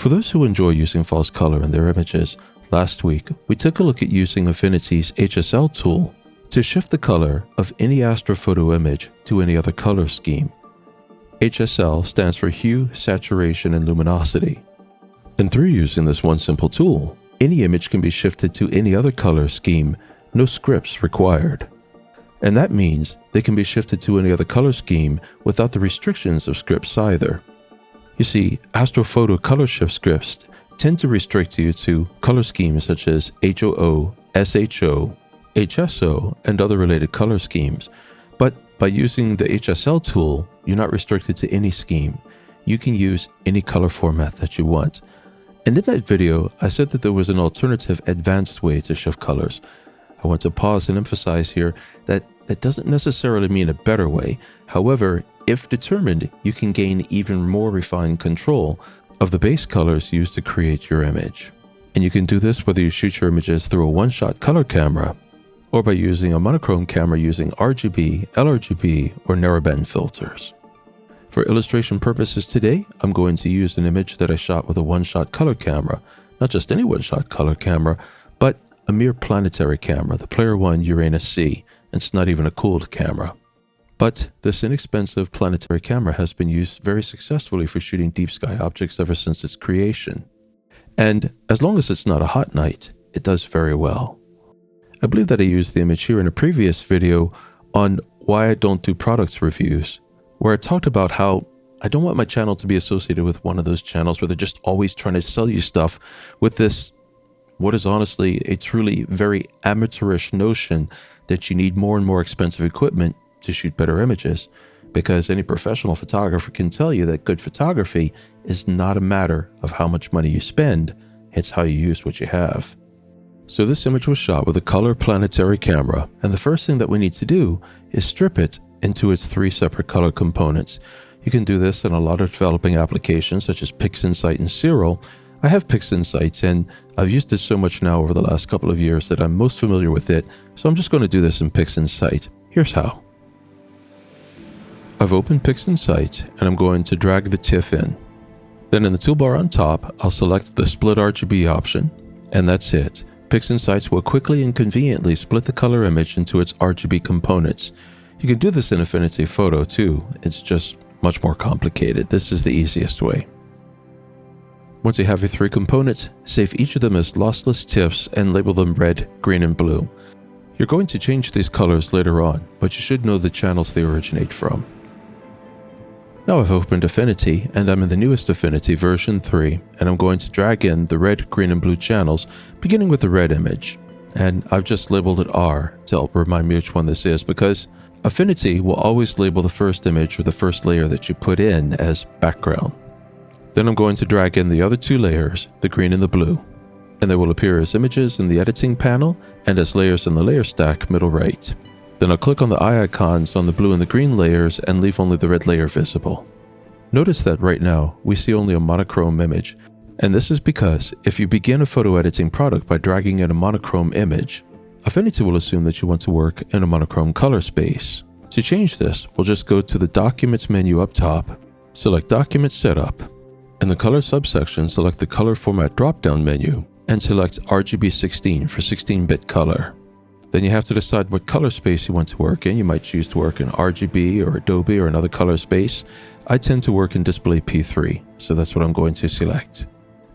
For those who enjoy using false color in their images, last week we took a look at using Affinity's HSL tool to shift the color of any astrophoto image to any other color scheme. HSL stands for hue, saturation, and luminosity. And through using this one simple tool, any image can be shifted to any other color scheme, no scripts required. And that means they can be shifted to any other color scheme without the restrictions of scripts either. You see, astrophoto color shift scripts tend to restrict you to color schemes such as HOO, SHO, HSO, and other related color schemes. But by using the HSL tool, you're not restricted to any scheme. You can use any color format that you want. And in that video, I said that there was an alternative advanced way to shift colors. I want to pause and emphasize here that that doesn't necessarily mean a better way. However, if determined, you can gain even more refined control of the base colors used to create your image. And you can do this whether you shoot your images through a one-shot color camera or by using a monochrome camera using RGB, LRGB, or narrowband filters. For illustration purposes today, I'm going to use an image that I shot with a one-shot color camera. Not just any one-shot color camera, but a mere planetary camera, the Player One Uranus C. It's not even a cooled camera. But this inexpensive planetary camera has been used very successfully for shooting deep sky objects ever since its creation. And as long as it's not a hot night, it does very well. I believe that I used the image here in a previous video on why I don't do products reviews, where I talked about how I don't want my channel to be associated with one of those channels where they're just always trying to sell you stuff with this, what is honestly a truly very amateurish notion that you need more and more expensive equipment to shoot better images, because any professional photographer can tell you that good photography is not a matter of how much money you spend, it's how you use what you have. So this image was shot with a color planetary camera, and the first thing that we need to do is strip it into its three separate color components. You can do this in a lot of developing applications such as PixInsight and Serial. I have PixInsight and I've used it so much now over the last couple of years that I'm most familiar with it, so I'm just going to do this in PixInsight. Here's how. I've opened PixInsight and I'm going to drag the TIFF in. Then in the toolbar on top, I'll select the Split RGB option, and that's it. PixInsight will quickly and conveniently split the color image into its RGB components. You can do this in Affinity Photo too, it's just much more complicated. This is the easiest way. Once you have your three components, save each of them as lossless TIFFs and label them red, green, and blue. You're going to change these colors later on, but you should know the channels they originate from. Now I've opened Affinity, and I'm in the newest Affinity version 3, and I'm going to drag in the red, green, and blue channels, beginning with the red image. And I've just labeled it R to help remind me which one this is, because Affinity will always label the first image or the first layer that you put in as background. Then I'm going to drag in the other two layers, the green and the blue, and they will appear as images in the editing panel and as layers in the layer stack middle right. Then I'll click on the eye icons on the blue and the green layers and leave only the red layer visible. Notice that right now we see only a monochrome image, and this is because if you begin a photo editing product by dragging in a monochrome image, Affinity will assume that you want to work in a monochrome color space. To change this, we'll just go to the Documents menu up top, select Document Setup. In the Color subsection, select the Color Format drop-down menu and select RGB 16 for 16-bit color. Then you have to decide what color space you want to work in. You might choose to work in RGB or Adobe or another color space. I tend to work in Display P3, so that's what I'm going to select.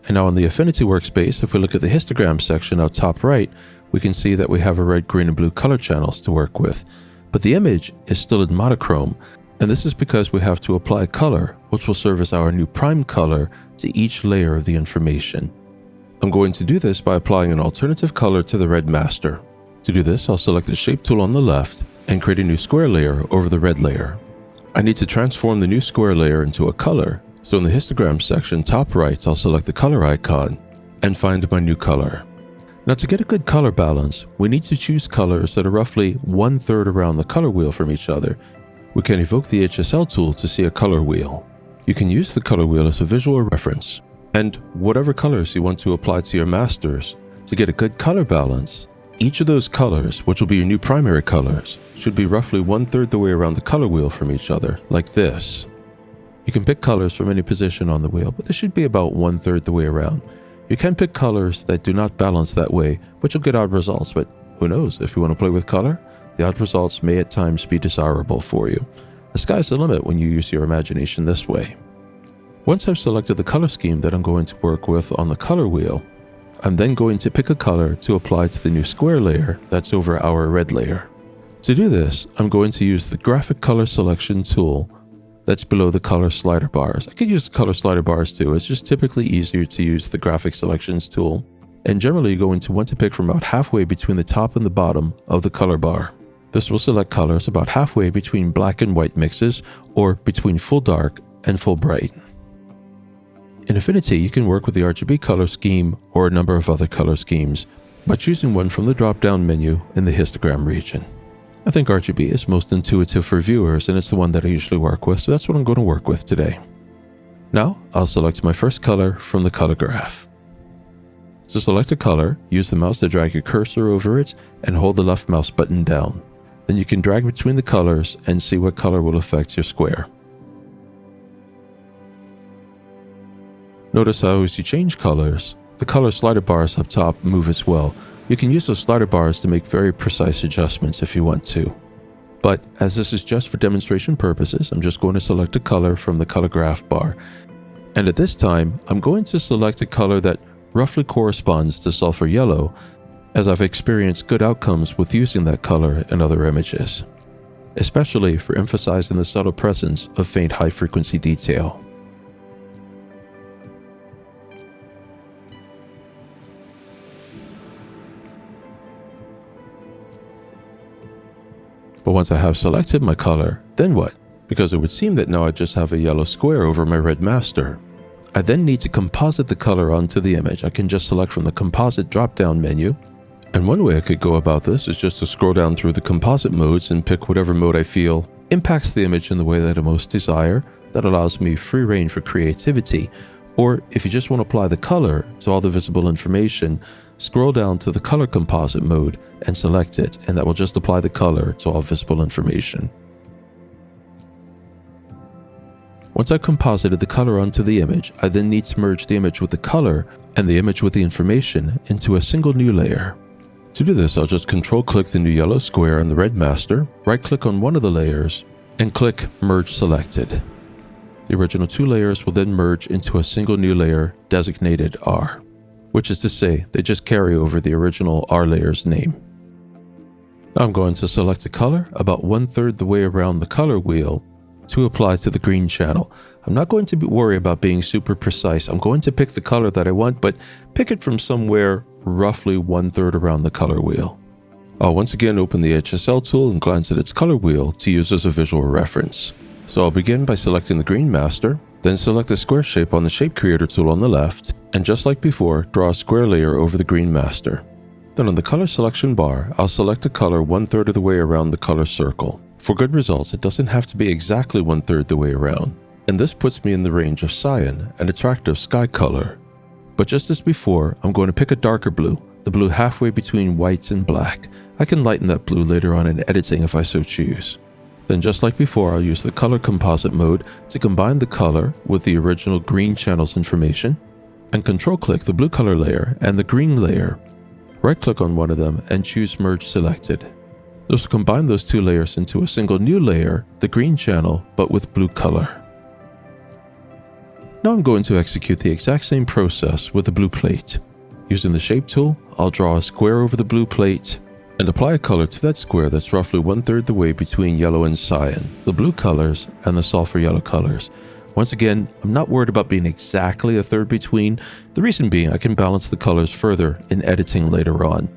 And now in the Affinity workspace, if we look at the histogram section out top right, we can see that we have a red, green, and blue color channels to work with. But the image is still in monochrome, and this is because we have to apply color, which will serve as our new prime color to each layer of the information. I'm going to do this by applying an alternative color to the red master. To do this, I'll select the Shape tool on the left and create a new square layer over the red layer. I need to transform the new square layer into a color, so in the histogram section top right, I'll select the color icon and find my new color. Now to get a good color balance, we need to choose colors that are roughly 1/3 around the color wheel from each other. We can evoke the HSL tool to see a color wheel. You can use the color wheel as a visual reference, and whatever colors you want to apply to your masters. To get a good color balance, each of those colors, which will be your new primary colors, should be roughly 1/3 the way around the color wheel from each other, like this. You can pick colors from any position on the wheel, but this should be about 1/3 the way around. You can pick colors that do not balance that way, but you'll get odd results, but who knows, if you want to play with color, the odd results may at times be desirable for you. The sky's the limit when you use your imagination this way. Once I've selected the color scheme that I'm going to work with on the color wheel, I'm then going to pick a color to apply to the new square layer that's over our red layer. To do this, I'm going to use the graphic color selection tool that's below the color slider bars. I could use the color slider bars too. It's just typically easier to use the graphic selections tool. And generally you're going to want to pick from about halfway between the top and the bottom of the color bar. This will select colors about halfway between black and white mixes, or between full dark and full bright. In Affinity, you can work with the RGB color scheme or a number of other color schemes by choosing one from the drop-down menu in the histogram region. I think RGB is most intuitive for viewers, and it's the one that I usually work with, so that's what I'm going to work with today. Now, I'll select my first color from the color graph. To select a color, use the mouse to drag your cursor over it and hold the left mouse button down. Then you can drag between the colors and see what color will affect your square. Notice how as you change colors, the color slider bars up top move as well. You can use those slider bars to make very precise adjustments if you want to. But as this is just for demonstration purposes, I'm just going to select a color from the color graph bar. And at this time, I'm going to select a color that roughly corresponds to sulfur yellow, as I've experienced good outcomes with using that color in other images, especially for emphasizing the subtle presence of faint high-frequency detail. But once I have selected my color, then what? Because it would seem that now I just have a yellow square over my red master. I then need to composite the color onto the image. I can just select from the composite drop-down menu. And one way I could go about this is just to scroll down through the composite modes and pick whatever mode I feel impacts the image in the way that I most desire. That allows me free reign for creativity. Or if you just want to apply the color to all the visible information, scroll down to the color composite mode and select it, and that will just apply the color to all visible information. Once I've composited the color onto the image, I then need to merge the image with the color and the image with the information into a single new layer. To do this, I'll just control-click the new yellow square on the red master, right-click on one of the layers, and click Merge Selected. The original two layers will then merge into a single new layer designated R, which is to say, they just carry over the original R layer's name. Now I'm going to select a color about 1/3 the way around the color wheel to apply to the green channel. I'm not going to worry about being super precise. I'm going to pick the color that I want, but pick it from somewhere roughly 1/3 around the color wheel. I'll once again open the HSL tool and glance at its color wheel to use as a visual reference. So I'll begin by selecting the green master, then select the square shape on the shape creator tool on the left, and just like before, draw a square layer over the green master. Then on the color selection bar, I'll select a color 1/3 of the way around the color circle. For good results, it doesn't have to be exactly 1/3 the way around, and this puts me in the range of cyan, an attractive sky color. But just as before, I'm going to pick a darker blue, the blue halfway between white and black. I can lighten that blue later on in editing if I so choose. Then just like before, I'll use the color composite mode to combine the color with the original green channel's information, and control-click the blue color layer and the green layer. Right-click on one of them and choose Merge Selected. This will combine those two layers into a single new layer, the green channel, but with blue color. Now I'm going to execute the exact same process with the blue plate. Using the Shape tool, I'll draw a square over the blue plate and apply a color to that square that's roughly 1/3 the way between yellow and cyan, the blue colors and the sulfur yellow colors. Once again, I'm not worried about being exactly a third between, the reason being I can balance the colors further in editing later on.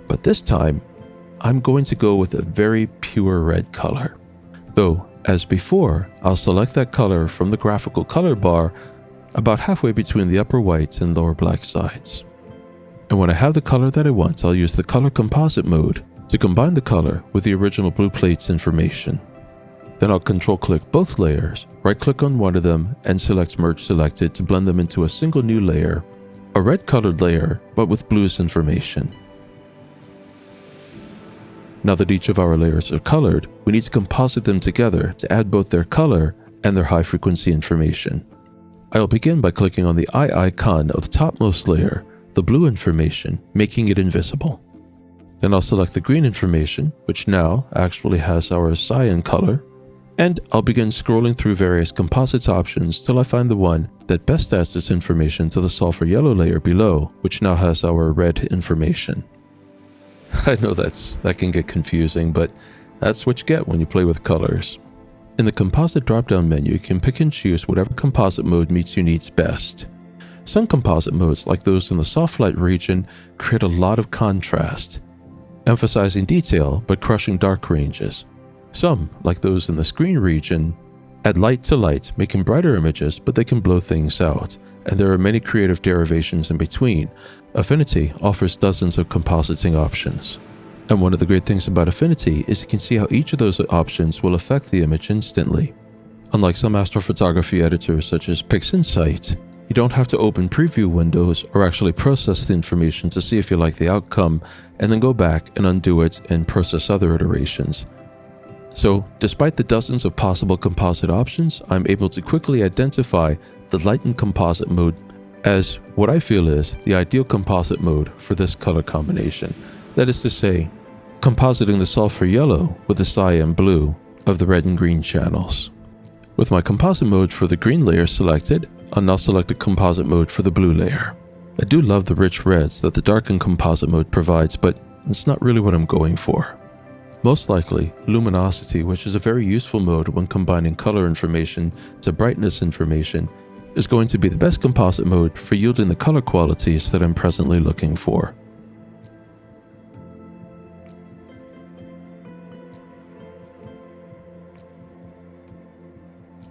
But this time, I'm going to go with a very pure red color. Though, as before, I'll select that color from the graphical color bar about halfway between the upper white and lower black sides. And when I have the color that I want, I'll use the color composite mode to combine the color with the original blue plate's information. Then I'll control-click both layers, right-click on one of them, and select Merge Selected to blend them into a single new layer, a red-colored layer, but with blue's information. Now that each of our layers are colored, we need to composite them together to add both their color and their high-frequency information. I'll begin by clicking on the eye icon of the topmost layer, the blue information, making it invisible. Then I'll select the green information, which now actually has our cyan color, and I'll begin scrolling through various composite options till I find the one that best adds this information to the sulfur yellow layer below, which now has our red information. I know that can get confusing, but that's what you get when you play with colors. In the composite drop-down menu, you can pick and choose whatever composite mode meets your needs best. Some composite modes, like those in the soft light region, create a lot of contrast, emphasizing detail but crushing dark ranges. Some, like those in the screen region, add light to light, making brighter images, but they can blow things out, and there are many creative derivations in between. Affinity offers dozens of compositing options. And one of the great things about Affinity is you can see how each of those options will affect the image instantly. Unlike some astrophotography editors such as PixInsight, you don't have to open preview windows or actually process the information to see if you like the outcome, and then go back and undo it and process other iterations. So, despite the dozens of possible composite options, I'm able to quickly identify the lightened composite mode as what I feel is the ideal composite mode for this color combination. That is to say, compositing the sulfur yellow with the cyan blue of the red and green channels. With my composite mode for the green layer selected, I'll now select a composite mode for the blue layer. I do love the rich reds that the darkened composite mode provides, but it's not really what I'm going for. Most likely, Luminosity, which is a very useful mode when combining color information to brightness information, is going to be the best composite mode for yielding the color qualities that I'm presently looking for.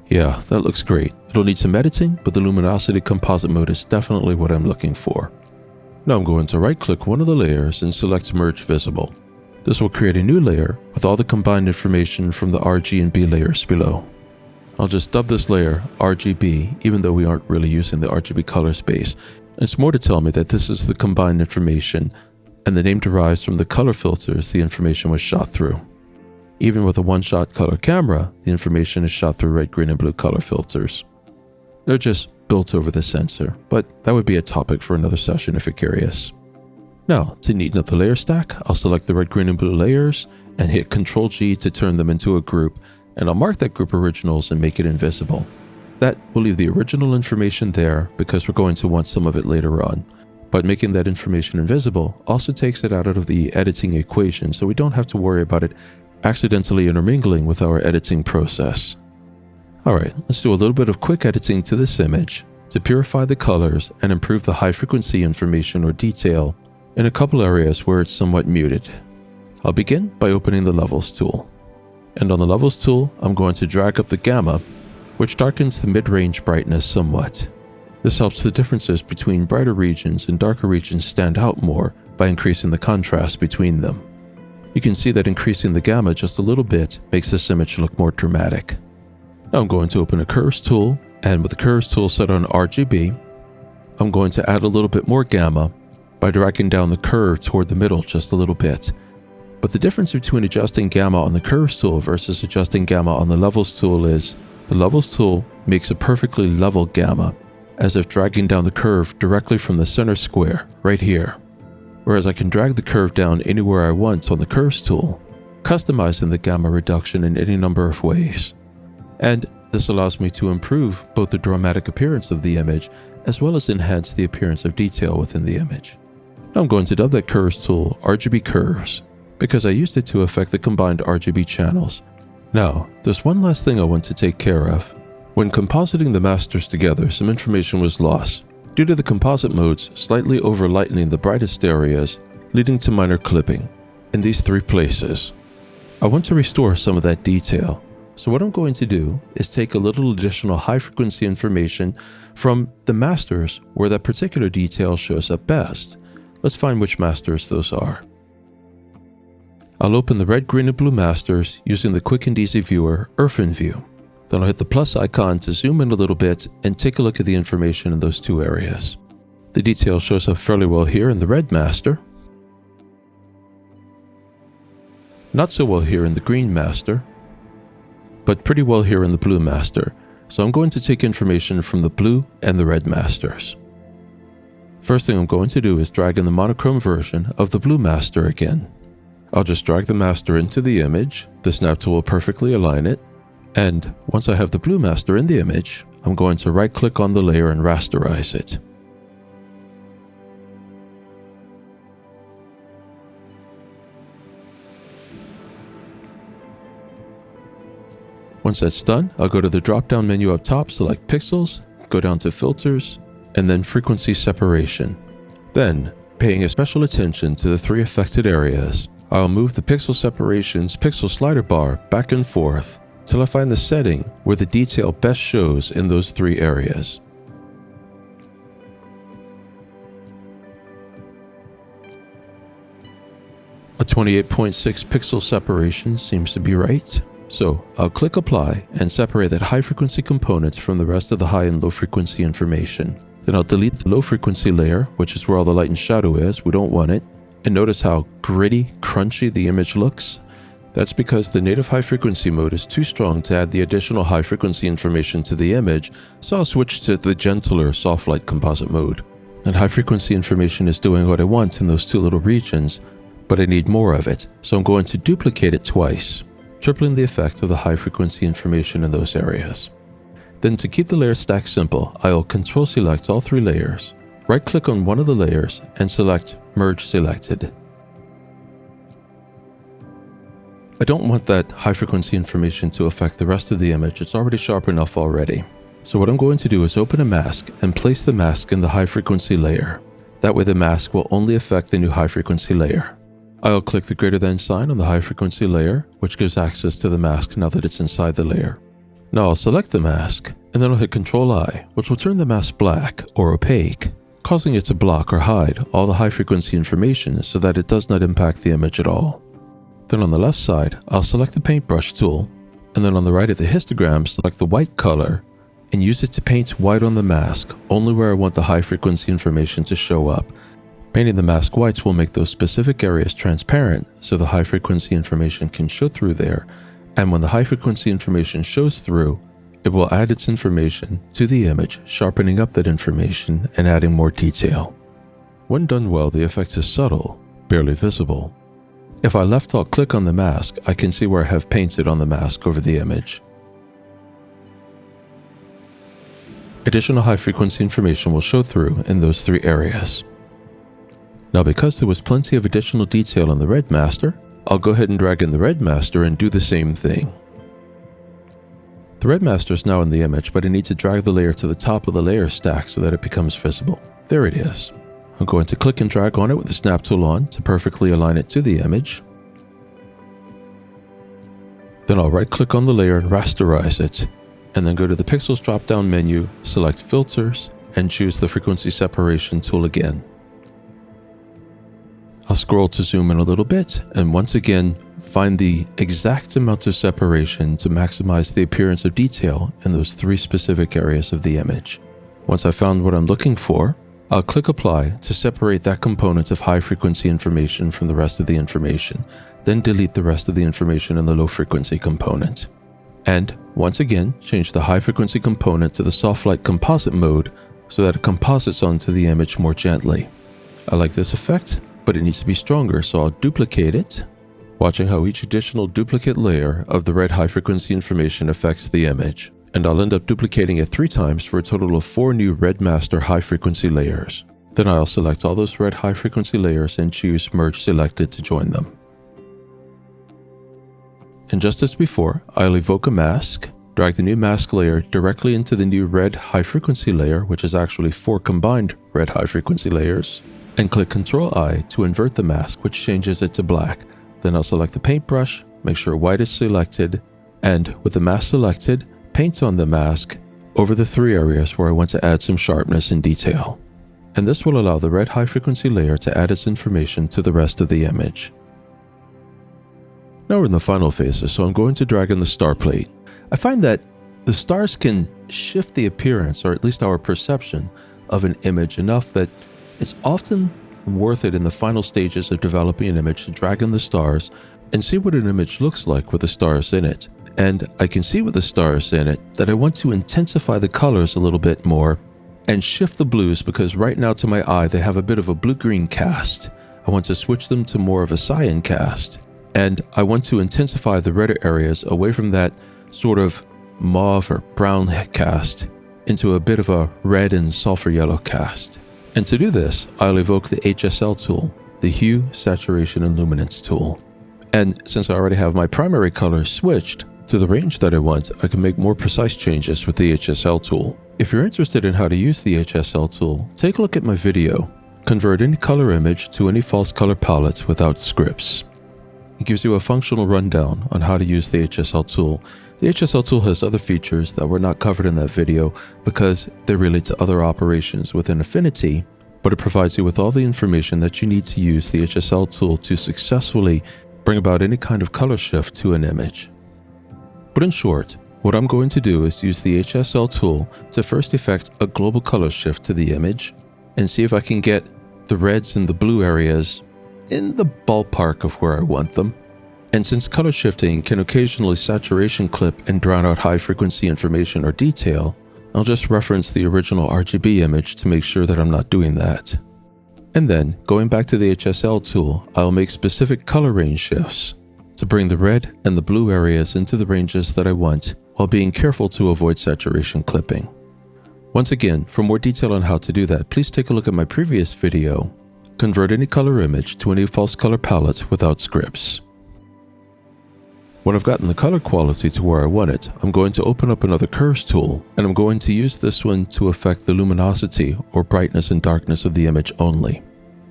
Yeah, that looks great. It'll need some editing, but the Luminosity composite mode is definitely what I'm looking for. Now I'm going to right-click one of the layers and select Merge Visible. This will create a new layer with all the combined information from the RG and B layers below. I'll just dub this layer RGB, even though we aren't really using the RGB color space. It's more to tell me that this is the combined information, and the name derives from the color filters the information was shot through. Even with a one-shot color camera, the information is shot through red, green, and blue color filters. They're just built over the sensor, but that would be a topic for another session if you're curious. Now, to neaten up the layer stack, I'll select the red, green, and blue layers and hit Ctrl-G to turn them into a group, and I'll mark that group originals and make it invisible. That will leave the original information there because we're going to want some of it later on. But making that information invisible also takes it out of the editing equation, so we don't have to worry about it accidentally intermingling with our editing process. Alright, let's do a little bit of quick editing to this image to purify the colors and improve the high frequency information or detail in a couple areas where it's somewhat muted. I'll begin by opening the Levels tool. And on the Levels tool, I'm going to drag up the gamma, which darkens the mid-range brightness somewhat. This helps the differences between brighter regions and darker regions stand out more by increasing the contrast between them. You can see that increasing the gamma just a little bit makes this image look more dramatic. Now I'm going to open a Curves tool, and with the Curves tool set on RGB, I'm going to add a little bit more gamma by dragging down the curve toward the middle just a little bit. But the difference between adjusting gamma on the Curves tool versus adjusting gamma on the Levels tool is the Levels tool makes a perfectly level gamma, as if dragging down the curve directly from the center square, right here. Whereas I can drag the curve down anywhere I want on the Curves tool, customizing the gamma reduction in any number of ways. And this allows me to improve both the dramatic appearance of the image as well as enhance the appearance of detail within the image. Now I'm going to dub that Curves tool RGB Curves because I used it to affect the combined RGB channels. Now, there's one last thing I want to take care of. When compositing the masters together, some information was lost due to the composite modes slightly over-lightening the brightest areas, leading to minor clipping in these three places. I want to restore some of that detail. So what I'm going to do is take a little additional high-frequency information from the masters where that particular detail shows up best. Let's find which masters those are. I'll open the red, green, and blue masters using the quick and easy viewer IrfanView. Then I'll hit the plus icon to zoom in a little bit and take a look at the information in those two areas. The detail shows up fairly well here in the red master. Not so well here in the green master, but pretty well here in the blue master. So I'm going to take information from the blue and the red masters. First thing I'm going to do is drag in the monochrome version of the blue master again. I'll just drag the master into the image. The snap tool will perfectly align it. And once I have the blue master in the image, I'm going to right click on the layer and rasterize it. Once that's done, I'll go to the drop-down menu up top, select Pixels, go down to Filters, and then Frequency Separation. Then, paying special attention to the 3 affected areas, I'll move the Pixel Separation's pixel slider bar back and forth till I find the setting where the detail best shows in those 3 areas. A 28.6 pixel separation seems to be right. So I'll click Apply and separate that high frequency component from the rest of the high and low frequency information. Then I'll delete the low frequency layer, which is where all the light and shadow is. We don't want it. And notice how gritty, crunchy the image looks. That's because the native high frequency mode is too strong to add the additional high frequency information to the image, so I'll switch to the gentler soft light composite mode. And high frequency information is doing what I want in those 2 little regions, but I need more of it, so I'm going to duplicate it twice, tripling the effect of the high frequency information in those areas. Then to keep the layer stack simple, I'll Control select all 3 layers, right click on one of the layers and select Merge Selected. I don't want that high frequency information to affect the rest of the image, it's already sharp enough already. So what I'm going to do is open a mask and place the mask in the high frequency layer. That way the mask will only affect the new high frequency layer. I'll click the greater than sign on the high frequency layer, which gives access to the mask now that it's inside the layer. Now I'll select the mask, and then I'll hit Ctrl I, which will turn the mask black or opaque, causing it to block or hide all the high frequency information so that it does not impact the image at all. Then on the left side, I'll select the paintbrush tool, and then on the right of the histogram, select the white color, and use it to paint white on the mask, only where I want the high frequency information to show up. Painting the mask whites will make those specific areas transparent so the high frequency information can show through there, and when the high frequency information shows through, it will add its information to the image, sharpening up that information and adding more detail. When done well, the effect is subtle, barely visible. If I left alt click on the mask, I can see where I have painted on the mask over the image. Additional high frequency information will show through in those 3 areas. Now because there was plenty of additional detail on the red master, I'll go ahead and drag in the red master and do the same thing. The red master is now in the image, but I need to drag the layer to the top of the layer stack so that it becomes visible. There it is. I'm going to click and drag on it with the snap tool on to perfectly align it to the image. Then I'll right click on the layer and rasterize it, and then go to the Pixels drop-down menu, select Filters, and choose the Frequency Separation tool again. I'll scroll to zoom in a little bit, and once again, find the exact amount of separation to maximize the appearance of detail in those 3 specific areas of the image. Once I've found what I'm looking for, I'll click Apply to separate that component of high frequency information from the rest of the information, then delete the rest of the information in the low frequency component. And once again, change the high frequency component to the soft light composite mode so that it composites onto the image more gently. I like this effect, but it needs to be stronger, so I'll duplicate it, watching how each additional duplicate layer of the red high frequency information affects the image. And I'll end up duplicating it 3 times for a total of 4 new red master high frequency layers. Then I'll select all those red high frequency layers and choose Merge Selected to join them. And just as before, I'll evoke a mask, drag the new mask layer directly into the new red high frequency layer, which is actually 4 combined red high frequency layers, and click Ctrl I to invert the mask, which changes it to black. Then I'll select the paintbrush, make sure white is selected, and with the mask selected, paint on the mask over the 3 areas where I want to add some sharpness and detail. And this will allow the red high frequency layer to add its information to the rest of the image. Now we're in the final phases, so I'm going to drag in the star plate. I find that the stars can shift the appearance, or at least our perception, of an image enough that it's often worth it in the final stages of developing an image to drag in the stars and see what an image looks like with the stars in it. and I can see with the stars in it that I want to intensify the colors a little bit more and shift the blues, because right now to my eye they have a bit of a blue-green cast. I want to switch them to more of a cyan cast, and I want to intensify the redder areas away from that sort of mauve or brown cast into a bit of a red and sulfur yellow cast. And to do this, I'll evoke the HSL tool, the Hue, Saturation, and Luminance tool. And since I already have my primary color switched to the range that I want, I can make more precise changes with the HSL tool. If you're interested in how to use the HSL tool, take a look at my video, Convert Any Color Image to Any False Color Palette Without Scripts. It gives you a functional rundown on how to use the HSL tool. The HSL tool has other features that were not covered in that video because they relate to other operations within Affinity, but it provides you with all the information that you need to use the HSL tool to successfully bring about any kind of color shift to an image. But in short, what I'm going to do is use the HSL tool to first effect a global color shift to the image and see if I can get the reds and the blue areas in the ballpark of where I want them. And since color shifting can occasionally saturation clip and drown out high frequency information or detail, I'll just reference the original RGB image to make sure that I'm not doing that. And then, going back to the HSL tool, I'll make specific color range shifts to bring the red and the blue areas into the ranges that I want, while being careful to avoid saturation clipping. Once again, for more detail on how to do that, please take a look at my previous video, Convert Any Color Image to Any False Color Palette Without Scripts. When I've gotten the color quality to where I want it, I'm going to open up another Curves tool, and I'm going to use this one to affect the luminosity or brightness and darkness of the image only.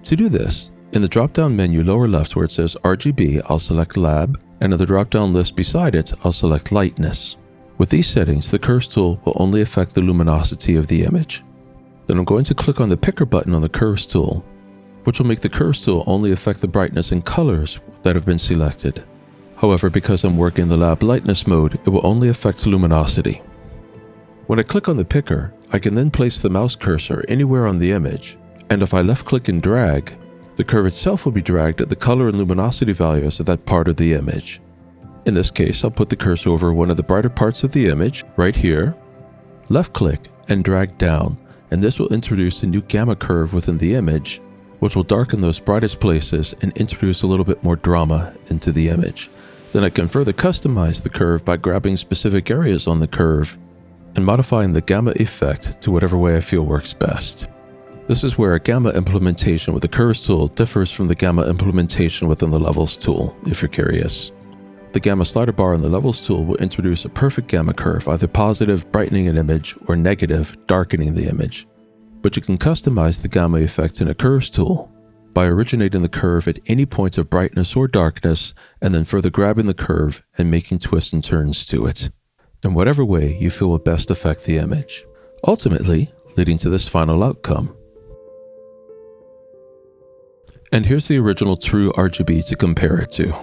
To do this, in the drop-down menu lower left where it says RGB, I'll select Lab, and in the drop-down list beside it, I'll select Lightness. With these settings, the Curves tool will only affect the luminosity of the image. Then I'm going to click on the Picker button on the Curves tool, which will make the Curves tool only affect the brightness and colors that have been selected. However, because I'm working in the lab lightness mode, it will only affect luminosity. When I click on the picker, I can then place the mouse cursor anywhere on the image, and if I left click and drag, the curve itself will be dragged at the color and luminosity values of that part of the image. In this case, I'll put the cursor over one of the brighter parts of the image, right here, left click and drag down, and this will introduce a new gamma curve within the image, which will darken those brightest places and introduce a little bit more drama into the image. Then I can further customize the curve by grabbing specific areas on the curve and modifying the gamma effect to whatever way I feel works best. This is where a gamma implementation with the Curves tool differs from the gamma implementation within the Levels tool, if you're curious. The gamma slider bar on the Levels tool will introduce a perfect gamma curve, either positive, brightening an image, or negative, darkening the image. But you can customize the gamma effect in a Curves tool by originating the curve at any point of brightness or darkness, and then further grabbing the curve and making twists and turns to it, in whatever way you feel will best affect the image, ultimately leading to this final outcome. And here's the original true RGB to compare it to.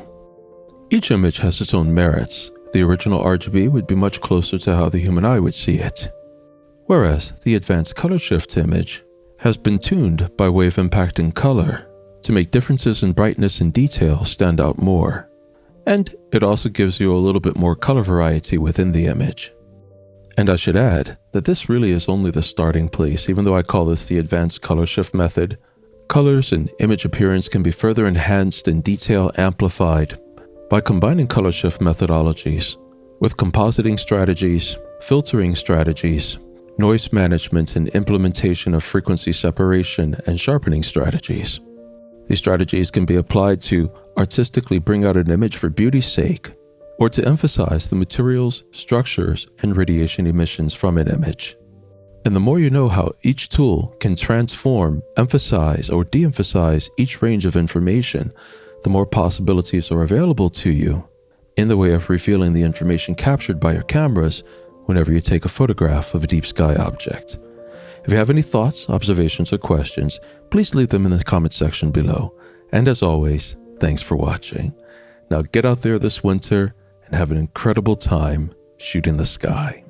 Each image has its own merits. The original RGB would be much closer to how the human eye would see it, whereas the advanced color shift image has been tuned by way of impacting color to make differences in brightness and detail stand out more. And it also gives you a little bit more color variety within the image. And I should add that this really is only the starting place. Even though I call this the advanced color shift method, colors and image appearance can be further enhanced and detail amplified by combining color shift methodologies with compositing strategies, filtering strategies, noise management, and implementation of frequency separation and sharpening strategies. These strategies can be applied to artistically bring out an image for beauty's sake, or to emphasize the materials, structures, and radiation emissions from an image. And the more you know how each tool can transform, emphasize, or de-emphasize each range of information, the more possibilities are available to you in the way of revealing the information captured by your cameras whenever you take a photograph of a deep sky object. If you have any thoughts, observations, or questions, please leave them in the comment section below. And as always, thanks for watching. Now get out there this winter and have an incredible time shooting the sky.